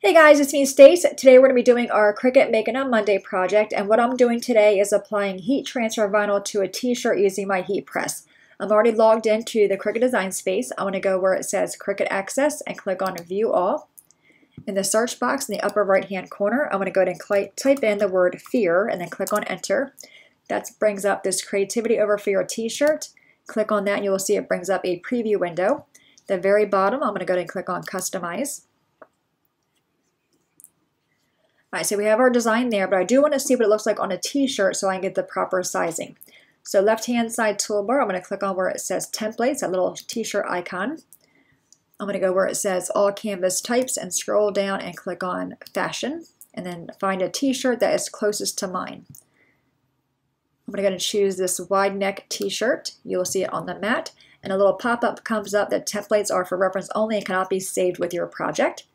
Hey guys, it's me, Stace. Today we're going to be doing our Cricut Make It on Monday project, and what I'm doing today is applying heat transfer vinyl to a t-shirt using my heat press. I'm already logged into the Cricut design space. I want to go where it says Cricut Access and click on View All. In the search box in the upper right hand corner, I'm going to go ahead and type in the word Fear and then click on Enter. That brings up this Creativity Over Fear t-shirt. Click on that and you will see it brings up a preview window. At the very bottom, I'm going to go ahead and click on Customize. Alright, so we have our design there, but I do want to see what it looks like on a t-shirt so I can get the proper sizing. So left-hand side toolbar, I'm going to click on where it says Templates, that little t-shirt icon. I'm going to go where it says All Canvas Types and scroll down and click on Fashion, and then find a t-shirt that is closest to mine. I'm going to go and choose this wide neck t-shirt. You will see it on the mat, and a little pop-up comes up that templates are for reference only and cannot be saved with your project.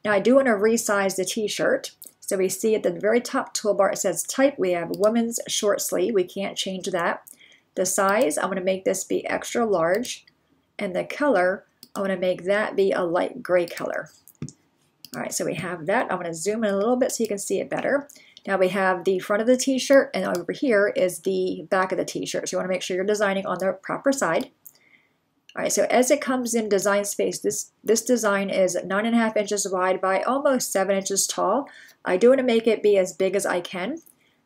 Now I do want to resize the t-shirt. So we see at the very top toolbar it says type. We have women's short sleeve. We can't change that. The size, I'm going to make this be extra large. And the color, I'm going to make that be a light gray color. Alright, so we have that. I'm going to zoom in a little bit so you can see it better. Now we have the front of the t-shirt, and over here is the back of the t-shirt. So you want to make sure you're designing on the proper side. Alright, so as it comes in design space, this design is 9.5 inches wide by almost 7 inches tall. I do want to make it be as big as I can.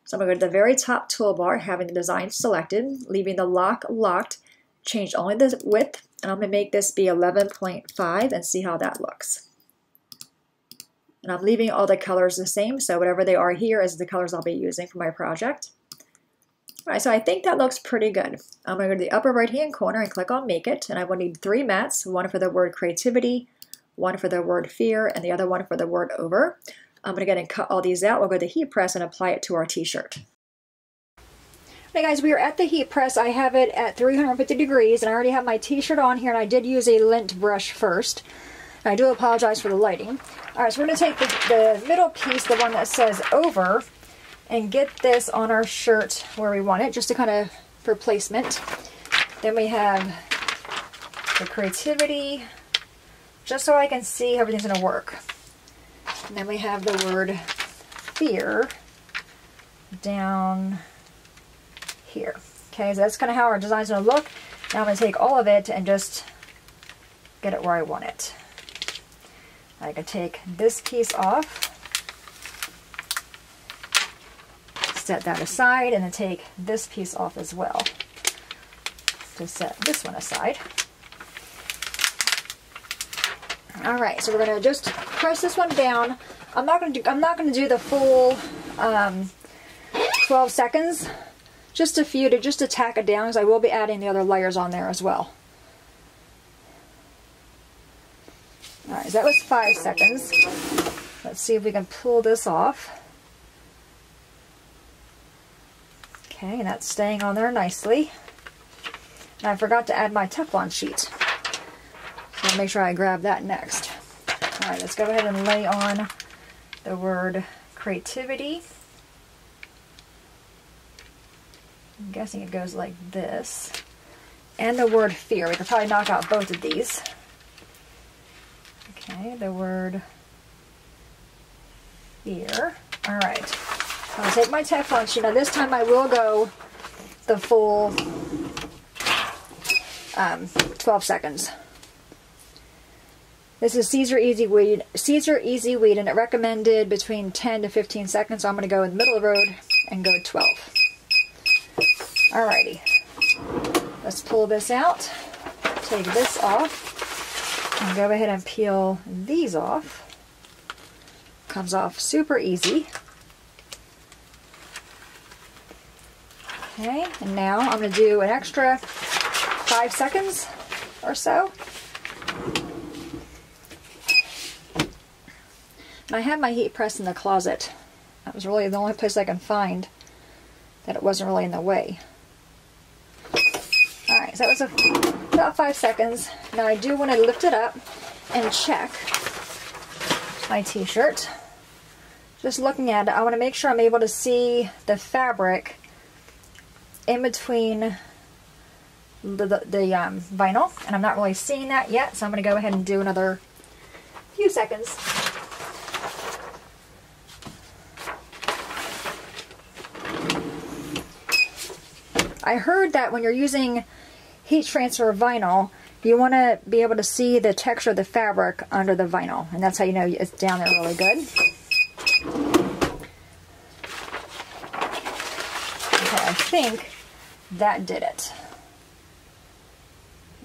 So I'm going to go to the very top toolbar, having the design selected, leaving the lock locked, change only the width, and I'm going to make this be 11.5 and see how that looks. And I'm leaving all the colors the same, so whatever they are here is the colors I'll be using for my project. Alright, so I think that looks pretty good. I'm going to go to the upper right hand corner and click on Make It, and I will need 3 mats, one for the word Creativity, one for the word Fear, and the other one for the word Over. I'm going to go ahead and cut all these out. We'll go to the heat press and apply it to our t-shirt. Okay guys, we are at the heat press. I have it at 350 degrees, and I already have my t-shirt on here, and I did use a lint brush first. And I do apologize for the lighting. Alright, so we're going to take the middle piece, the one that says Over, and get this on our shirt where we want it, just to kind of for placement. Then we have the Creativity, just so I can see how everything's going to work. And then we have the word Fear down here. Okay, so that's kind of how our design's going to look. Now I'm going to take all of it and just get it where I want it. I can take this piece off, set that aside, and then take this piece off as well to set this one aside. Alright, so we're going to just press this one down. I'm not going to do the full 12 seconds. Just a few to just to tack it down, because I will be adding the other layers on there as well. Alright, so that was 5 seconds. Let's see if we can pull this off. Okay, and that's staying on there nicely. And I forgot to add my Teflon sheet. So I'll make sure I grab that next. Alright, let's go ahead and lay on the word Creativity. I'm guessing it goes like this. And the word Fear. We could probably knock out both of these. Okay, the word Fear. Alright. I'll take my Teflon sheet. Now this time I will go the full 12 seconds. This is Caesar Easy Weed, and it recommended between 10 to 15 seconds, so I'm going to go in the middle of the road and go 12. Alrighty. Let's pull this out, take this off, and go ahead and peel these off. Comes off super easy. Okay, and now I'm going to do an extra 5 seconds or so. And I have my heat press in the closet. That was really the only place I can find that it wasn't really in the way. Alright, so that was about 5 seconds. Now I do want to lift it up and check my t-shirt. Just looking at it, I want to make sure I'm able to see the fabric in between the vinyl, and I'm not really seeing that yet, so I'm going to go ahead and do another few seconds. I heard that when you're using heat transfer vinyl, you want to be able to see the texture of the fabric under the vinyl, and that's how you know it's down there really good. Okay, I think that did it.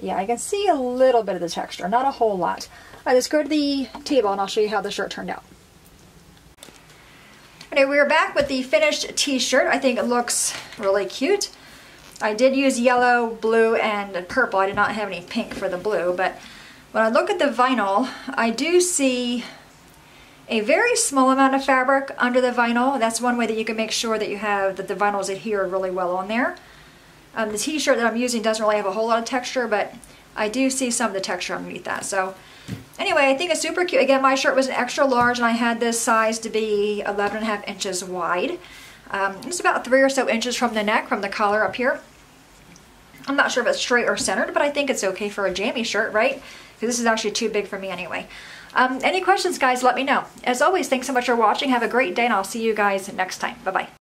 Yeah, I can see a little bit of the texture, not a whole lot. All right, let's go to the table and I'll show you how the shirt turned out. Okay, we're back with the finished t-shirt. I think it looks really cute. I did use yellow, blue, and purple. I did not have any pink for the blue, but when I look at the vinyl, I do see a very small amount of fabric under the vinyl. That's one way that you can make sure that you have that the vinyls adhere really well on there. The t-shirt that I'm using doesn't really have a whole lot of texture, but I do see some of the texture underneath that. So anyway, I think it's super cute. Again, my shirt was an extra large, and I had this size to be 11.5 inches wide. It's about 3 or so inches from the neck, from the collar up here. I'm not sure if it's straight or centered, but I think it's okay for a jammy shirt, right? Because this is actually too big for me anyway. Any questions, guys, let me know. As always, thanks so much for watching. Have a great day, and I'll see you guys next time. Bye-bye.